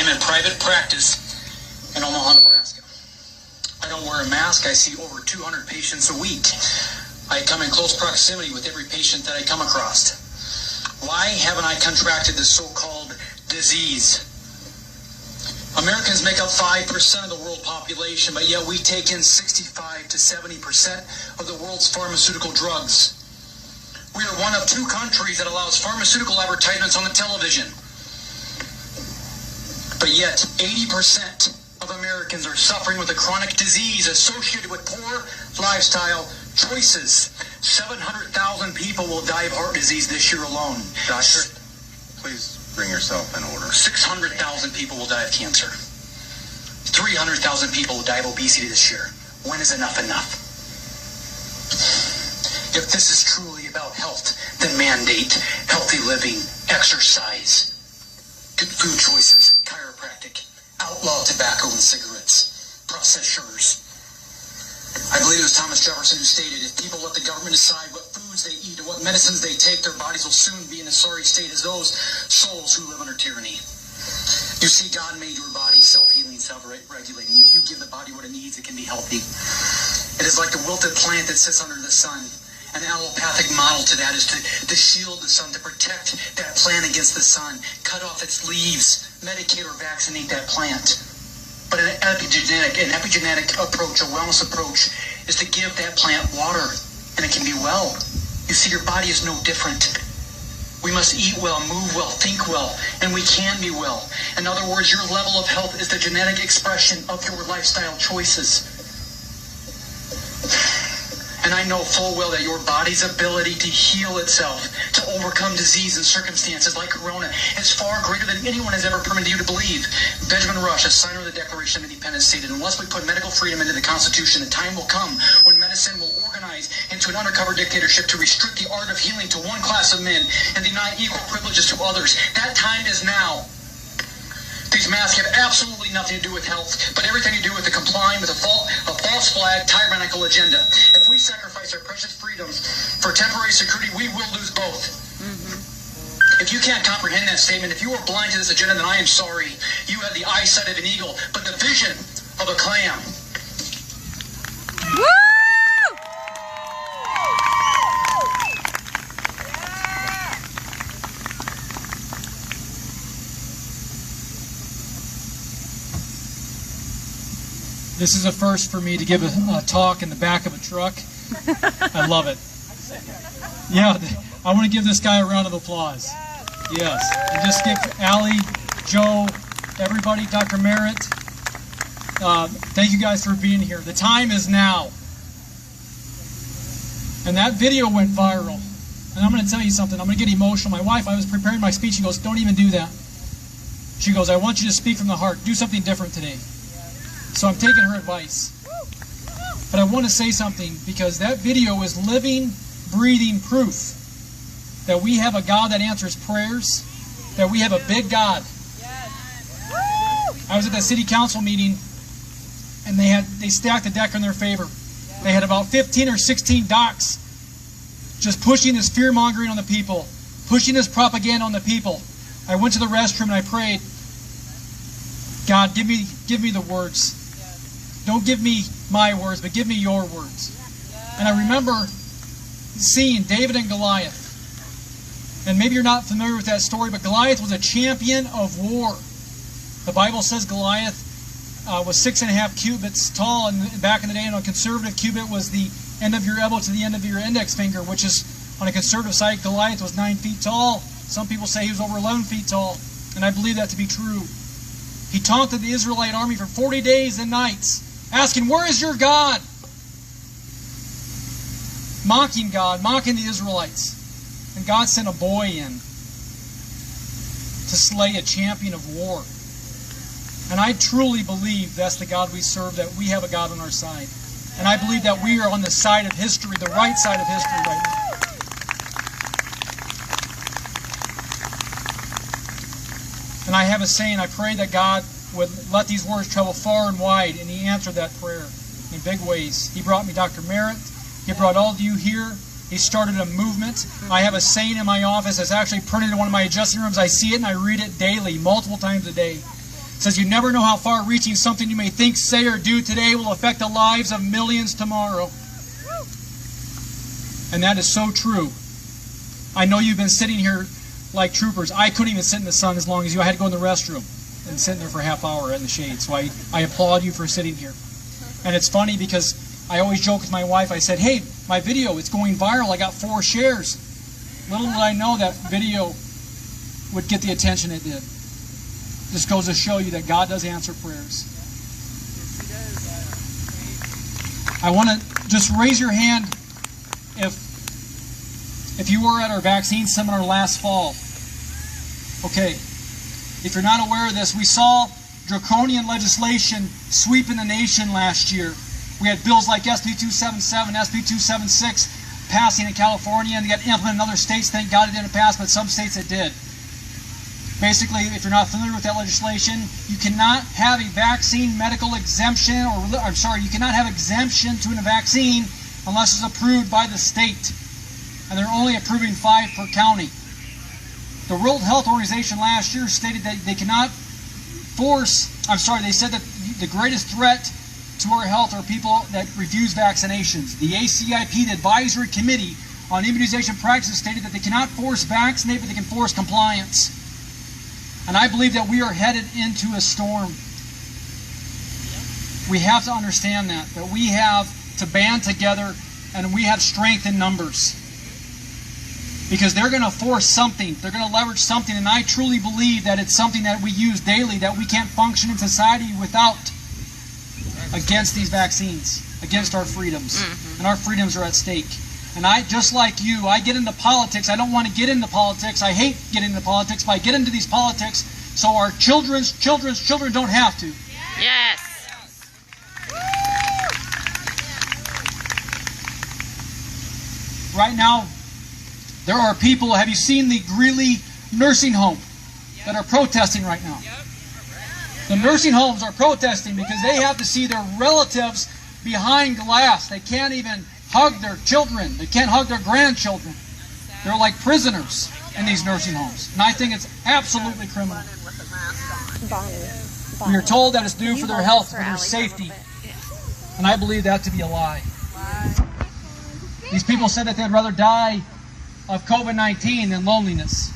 I'm in private practice in Omaha, Nebraska. I don't wear a mask. I see over 200 patients a week. I come in close proximity with every patient that I come across. Why haven't I contracted this so-called disease? Americans make up 5% of the world population, but yet we take in 65 to 70% of the world's pharmaceutical drugs. We are one of 2 countries that allows pharmaceutical advertisements on the television. But yet, 80% of Americans are suffering with a chronic disease associated with poor lifestyle choices. 700,000 people will die of heart disease this year alone. Doctor, please bring yourself in order. 600,000 people will die of cancer. 300,000 people will die of obesity this year. When is enough enough? If this is truly about health, then mandate healthy living, exercise, good food choices, chiropractic, outlaw tobacco and cigarettes, processed sugars. I believe it was Thomas Jefferson who stated, if people let the government decide what foods they eat or what medicines they take, their bodies will soon be in a sorry state as those souls who live under tyranny. You see, God made your body self-healing, self-regulating. If you give the body what it needs, it can be healthy. It is like the wilted plant that sits under the sun. An allopathic model to that is to shield the sun, to protect that plant against the sun, cut off its leaves, medicate or vaccinate that plant. But an epigenetic approach, a wellness approach, is to give that plant water, and it can be well. You see, your body is no different. We must eat well, move well, think well, and we can be well. In other words, your level of health is the genetic expression of your lifestyle choices. And I know full well that your body's ability to heal itself, to overcome disease and circumstances like corona, is far greater than anyone has ever permitted you to believe. Benjamin Rush, a signer of the Declaration of Independence, stated, unless we put medical freedom into the Constitution, the time will come when medicine will organize into an undercover dictatorship to restrict the art of healing to one class of men and deny equal privileges to others. That time is now. These masks have absolutely nothing to do with health, but everything to do with the complying with a false flag, tyrannical agenda. If we sacrifice our precious freedoms for temporary security, we will lose both. If you can't comprehend that statement, if you are blind to this agenda, then I am sorry. You have the eyesight of an eagle, but the vision of a clam. Woo! This is a first for me to give a talk in the back of a truck. I love it. Yeah, I want to give this guy a round of applause. Yes. And just give Allie, Joe, everybody, Dr. Merritt. Thank you guys for being here. The time is now. And that video went viral. And I'm going to tell you something. I'm going to get emotional. My wife, I was preparing my speech. She goes, don't even do that. She goes, I want you to speak from the heart. Do something different today. So I'm taking her advice. But I want to say something because that video is living, breathing proof that we have a God that answers prayers, that we have a big God. I was at that city council meeting and they stacked the deck in their favor. They had about 15 or 16 docs just pushing this fear-mongering on the people, pushing this propaganda on the people. I went to the restroom and I prayed, God, give me the words. Don't give me my words, but give me your words. And I remember seeing David and Goliath. And maybe you're not familiar with that story, but Goliath was a champion of war. The Bible says Goliath was 6.5 cubits tall, and back in the day, and a conservative cubit was the end of your elbow to the end of your index finger, which is, on a conservative side, Goliath was 9 feet tall. Some people say he was over 11 feet tall, and I believe that to be true. He taunted the Israelite army for 40 days and nights, asking, where is your God? Mocking God, mocking the Israelites. And God sent a boy in to slay a champion of war. And I truly believe that's the God we serve, that we have a God on our side. And I believe that we are on the side of history, the right side of history right now. And I have a saying, I pray that God would let these words travel far and wide, and He answered that prayer in big ways. He brought me Dr. Merritt. He brought all of you here. He started a movement. I have a saying in my office that's actually printed in one of my adjusting rooms. I see it and I read it daily, multiple times a day. It says you never know how far-reaching something you may think, say, or do today will affect the lives of millions tomorrow. And that is so true. I know you've been sitting here like troopers. I couldn't even sit in the sun as long as you. I had to go in the restroom and sit there for a half hour in the shade. So I applaud you for sitting here. And it's funny because I always joke with my wife. I said, hey, my video, it's going viral. I got 4 shares. Little did I know that video would get the attention it did. This goes to show you that God does answer prayers. I want to just raise your hand if you were at our vaccine seminar last fall. Okay. If you're not aware of this, we saw draconian legislation sweeping the nation last year. We had bills like SB 277, SB 276 passing in California, and they got implemented in other states. Thank God it didn't pass, but some states it did. Basically, if you're not familiar with that legislation, you cannot have a vaccine medical exemption, you cannot have exemption to a vaccine unless it's approved by the state. And they're only approving 5 per county. The World Health Organization last year stated that they cannot they said that the greatest threat to our health are people that refuse vaccinations. The ACIP, the Advisory Committee on Immunization Practices, stated that they cannot force vaccinate, but they can force compliance. And I believe that we are headed into a storm. We have to understand that we have to band together and we have strength in numbers. Because they're going to force something. They're going to leverage something. And I truly believe that it's something that we use daily that we can't function in society without. Against these vaccines. Against our freedoms. And our freedoms are at stake. And I, just like you, I get into politics. I don't want to get into politics. I hate getting into politics, but I get into these politics so our children's children don't have to. Yes. Right now, there are people, have you seen the Greeley nursing home that are protesting right now? The nursing homes are protesting because they have to see their relatives behind glass. They can't even hug their children. They can't hug their grandchildren. They're like prisoners in these nursing homes. And I think it's absolutely criminal. We are told that it's due for their health, for their safety. And I believe that to be a lie. These people said that they'd rather die of COVID-19 than loneliness.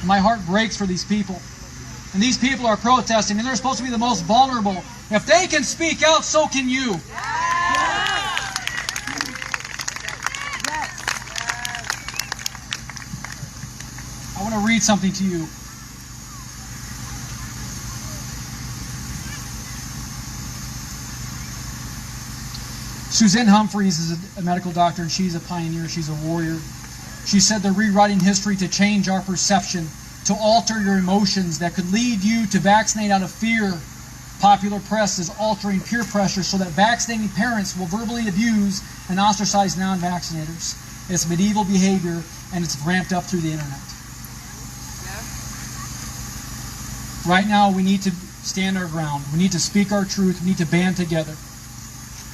And my heart breaks for these people. And these people are protesting, and they're supposed to be the most vulnerable. If they can speak out, so can you. I want to read something to you. Suzanne Humphreys is a medical doctor, and she's a pioneer. She's a warrior. She said they're rewriting history to change our perception, to alter your emotions that could lead you to vaccinate out of fear. Popular press is altering peer pressure so that vaccinating parents will verbally abuse and ostracize non-vaccinators. It's medieval behavior, and it's ramped up through the internet. Right now, we need to stand our ground. We need to speak our truth. We need to band together.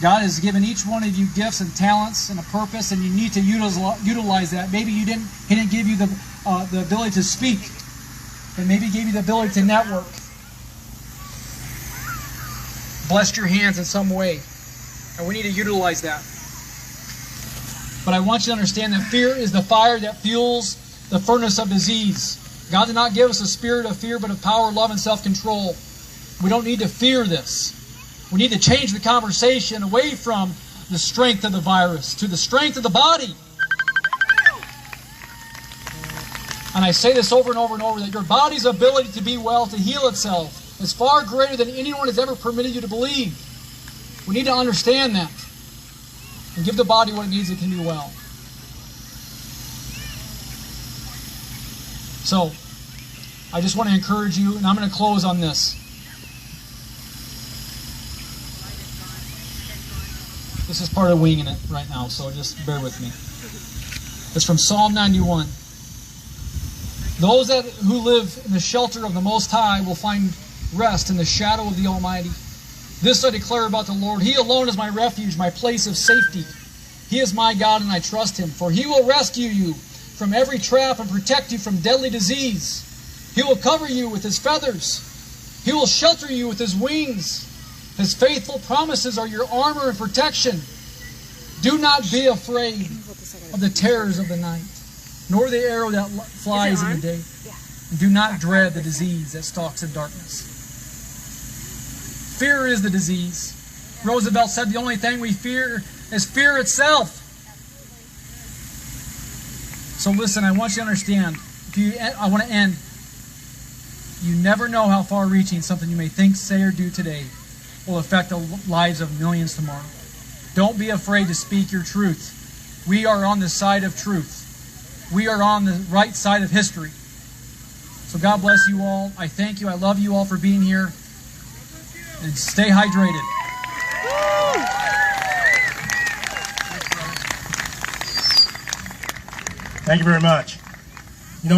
God has given each one of you gifts and talents and a purpose, and you need to utilize that. Maybe He didn't give you the ability to speak, but maybe He gave you the ability to network. Blessed your hands in some way, and we need to utilize that. But I want you to understand that fear is the fire that fuels the furnace of disease. God did not give us a spirit of fear, but of power, love, and self-control. We don't need to fear this. We need to change the conversation away from the strength of the virus to the strength of the body. And I say this over and over and over, that your body's ability to be well, to heal itself, is far greater than anyone has ever permitted you to believe. We need to understand that and give the body what it needs, it can be well. So, I just want to encourage you, and I'm going to close on this. This is part of winging it right now, so just bear with me. It's from Psalm 91. Those who live in the shelter of the Most High will find rest in the shadow of the Almighty. This I declare about the Lord. He alone is my refuge, my place of safety. He is my God, and I trust Him. For He will rescue you from every trap and protect you from deadly disease. He will cover you with His feathers. He will shelter you with His wings. His faithful promises are your armor and protection. Do not be afraid of the terrors of the night, nor the arrow that flies in the day. And do not dread the disease that stalks in darkness. Fear is the disease. Roosevelt said the only thing we fear is fear itself. So listen, I want you to understand. I want to end. You never know how far-reaching something you may think, say, or do today will affect the lives of millions tomorrow. Don't be afraid to speak your truth. We are on the side of truth. We are on the right side of history. So God bless you all. I thank you. I love you all for being here. And stay hydrated. Thank you very much. You know,